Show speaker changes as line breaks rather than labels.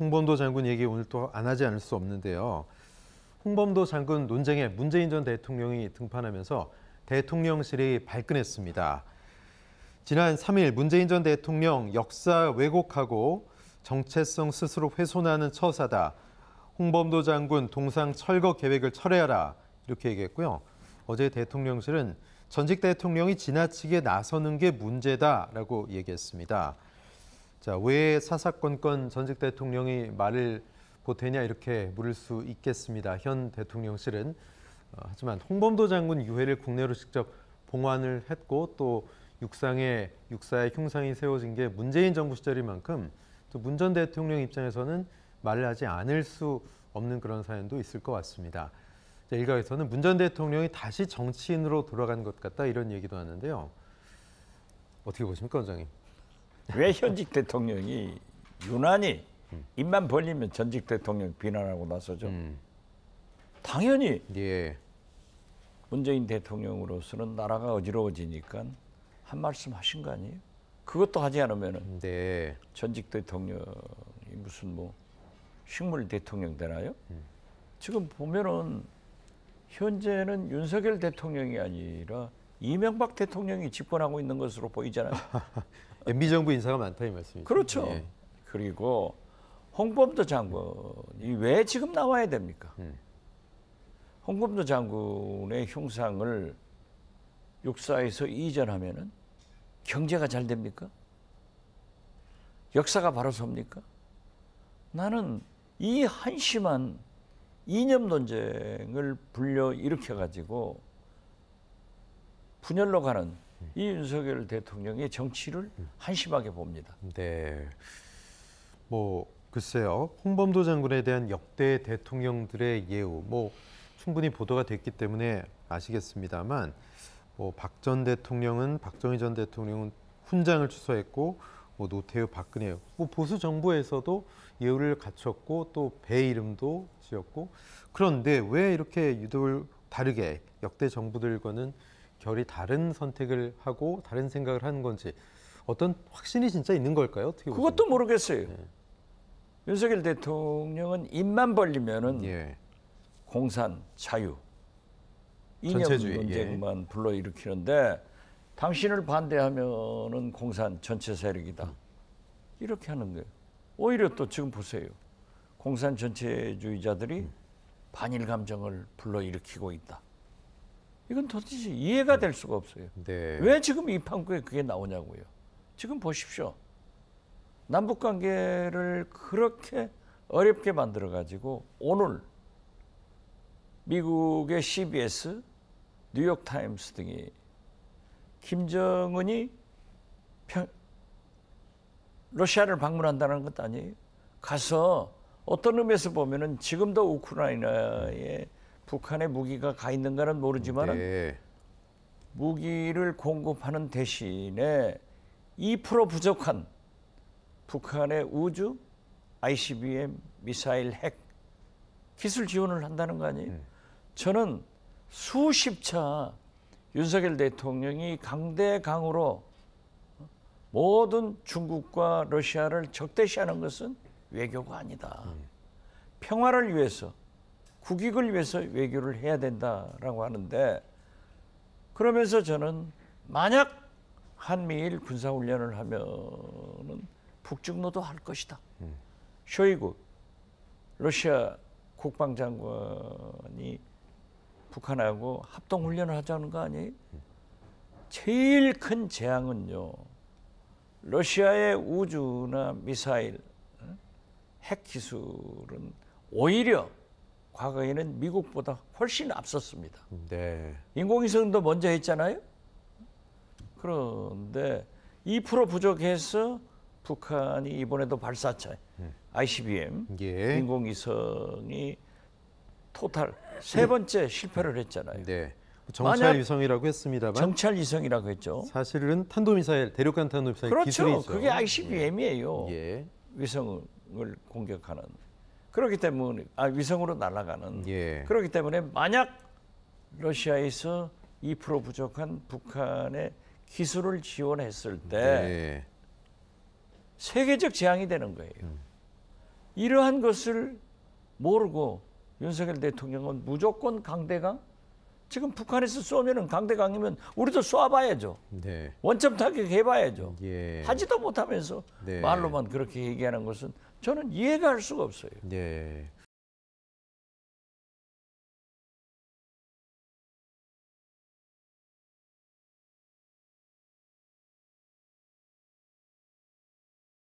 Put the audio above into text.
홍범도 장군 얘기 오늘 또 안 하지 않을 수 없는데요. 홍범도 장군 논쟁에 문재인 전 대통령이 등판하면서 대통령실이 발끈했습니다. 지난 3일 문재인 전 대통령 역사 왜곡하고 정체성 스스로 훼손하는 처사다. 홍범도 장군 동상 철거 계획을 철회하라. 이렇게 얘기했고요. 어제 대통령실은 전직 대통령이 지나치게 나서는 게 문제다라고 얘기했습니다. 자, 왜 사사건건 전직 대통령이 말을 보태냐 이렇게 물을 수 있겠습니다. 현 대통령실은 하지만 홍범도 장군 유해를 국내로 직접 봉환을 했고 또 육사의 흉상이 세워진 게 문재인 정부 시절인 만큼 또 문 전 대통령 입장에서는 말을 하지 않을 수 없는 그런 사연도 있을 것 같습니다. 자, 일각에서는 문 전 대통령이 다시 정치인으로 돌아간 것 같다 이런 얘기도 하는데요. 어떻게 보십니까, 원장님?
왜 현직 대통령이 유난히 입만 벌리면 전직 대통령 비난하고 나서죠. 당연히
예.
문재인 대통령으로서는 나라가 어지러워지니까 한 말씀 하신 거 아니에요? 그것도 하지 않으면은
네.
전직 대통령이 무슨 뭐 식물 대통령 되나요? 지금 보면은 현재는 윤석열 대통령이 아니라 이명박 대통령이 집권하고 있는 것으로 보이잖아요.
MB 정부 인사가 많다 이 말씀이죠.
그렇죠.
예.
그리고 홍범도 장군이 왜 지금 나와야 됩니까? 홍범도 장군의 흉상을 육사에서 이전하면은 경제가 잘 됩니까? 역사가 바로 섭니까? 나는 이 한심한 이념 논쟁을 불러 일으켜 가지고 분열로 가는 이 윤석열 대통령의 정치를 한심하게 봅니다.
네. 뭐 글쎄요. 홍범도 장군에 대한 역대 대통령들의 예우 뭐 충분히 보도가 됐기 때문에 아시겠습니다만 뭐 박 전 대통령은 박정희 전 대통령은 훈장을 취소했고 뭐 노태우 박근혜 뭐 보수 정부에서도 예우를 갖췄고 또 배 이름도 지었고 그런데 왜 이렇게 유독 다르게 역대 정부들과는 결이 다른 선택을 하고 다른 생각을 하는 건지 어떤 확신이 진짜 있는 걸까요? 어떻게 보십니까?
그것도 모르겠어요. 윤석열 대통령은 입만 벌리면은
예.
공산, 자유, 이념
전체주의,
논쟁만 불러일으키는데 당신을 반대하면은 공산 전체 세력이다. 이렇게 하는 거예요. 오히려 또 지금 보세요. 공산 전체주의자들이 반일 감정을 불러일으키고 있다. 이건 도대체 이해가 될 수가 없어요.
네.
왜 지금 이 판국에 그게 나오냐고요. 지금 보십시오. 남북관계를 그렇게 어렵게 만들어가지고 오늘 미국의 CBS, 뉴욕타임스 등이 김정은이 러시아를 방문한다는 것도 아니에요. 가서 어떤 의미에서 보면은 지금도 우크라이나에 북한의 무기가 가 있는가는 모르지만
네.
무기를 공급하는 대신에 2% 부족한 북한의 우주, ICBM, 미사일, 핵 기술 지원을 한다는 거 아니에요? 저는 수십 차 윤석열 대통령이 강대강으로 모든 중국과 러시아를 적대시하는 것은 외교가 아니다. 평화를 위해서, 국익을 위해서 외교를 해야 된다라고 하는데 그러면서 저는 만약 한미일 군사훈련을 하면은 북중로도 할 것이다. 쇼이구 러시아 국방장관이 북한하고 합동훈련을 하자는 거 아니에요? 제일 큰 재앙은요. 러시아의 우주나 미사일, 핵 기술은 오히려 과거에는 미국보다 훨씬 앞섰습니다.
네.
인공위성도 먼저 했잖아요. 그런데 2% 부족해서 북한이 이번에도 발사체 ICBM
예.
인공위성이 토탈 세 번째 실패를 했잖아요.
네. 정찰 위성이라고 했습니다만
정찰 위성이라고 했죠.
사실은 탄도미사일, 대륙간 탄도미사일
그렇죠.
기술이죠.
그게 ICBM이에요.
예.
위성을 공격하는. 그렇기 때문에 위성으로 날아가는.
예.
그렇기 때문에 만약 러시아에서 2% 부족한 북한의 기술을 지원했을 때
네.
세계적 재앙이 되는 거예요. 이러한 것을 모르고 윤석열 대통령은 무조건 강대강? 지금 북한에서 쏘면은 강대강이면 우리도 쏴봐야죠.
네.
원점 타격 해봐야죠.
예.
하지도 못하면서
네.
말로만 그렇게 얘기하는 것은 저는 이해가 할 수가 없어요.
네.